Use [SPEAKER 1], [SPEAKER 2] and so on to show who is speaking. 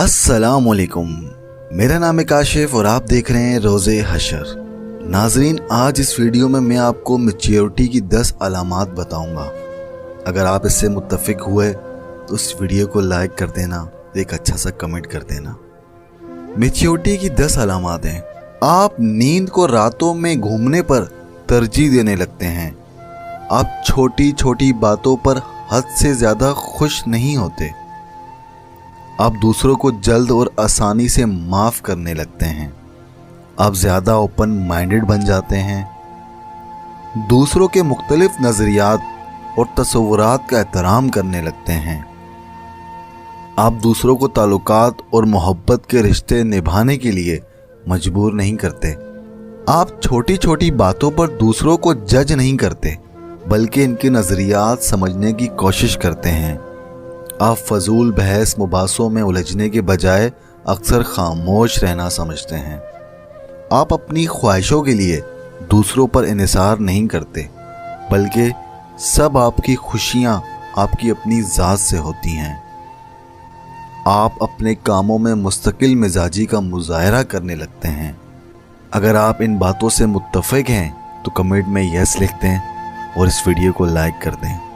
[SPEAKER 1] अस्सलामुअलैकुम, मेरा नाम है काशिफ और आप देख रहे हैं रोज़े हशर। नाजरीन, आज इस वीडियो में मैं आपको मैच्योरिटी की 10 अलामात बताऊंगा। अगर आप इससे मुत्तफिक हुए तो इस वीडियो को लाइक कर देना, एक अच्छा सा कमेंट कर देना। मैच्योरिटी की 10 अलामात हैं। आप नींद को रातों में घूमने पर तरजीह देने लगते हैं। आप छोटी छोटी बातों पर हद से ज़्यादा खुश नहीं होते। आप दूसरों को जल्द और आसानी से माफ़ करने लगते हैं। आप ज़्यादा ओपन माइंडेड बन जाते हैं। दूसरों के मुख्तलिफ नज़रियात और तसव्वुरात का एहतराम करने लगते हैं। आप दूसरों को ताल्लुकात और मोहब्बत के रिश्ते निभाने के लिए मजबूर नहीं करते। आप छोटी छोटी बातों पर दूसरों को जज नहीं करते, बल्कि इनके नज़रियात समझने की कोशिश करते हैं। आप फजूल बहस मुबासों में उलझने के बजाय अक्सर खामोश रहना समझते हैं। आप अपनी ख्वाहिशों के लिए दूसरों पर इन्हिसार नहीं करते, बल्कि सब आपकी खुशियां आपकी अपनी ज़ात से होती हैं। आप अपने कामों में मुस्तकिल मिजाजी का मुजाहरा करने लगते हैं। अगर आप इन बातों से मुत्तफिक हैं तो कमेंट में यस लिख दें और इस वीडियो को लाइक कर दें।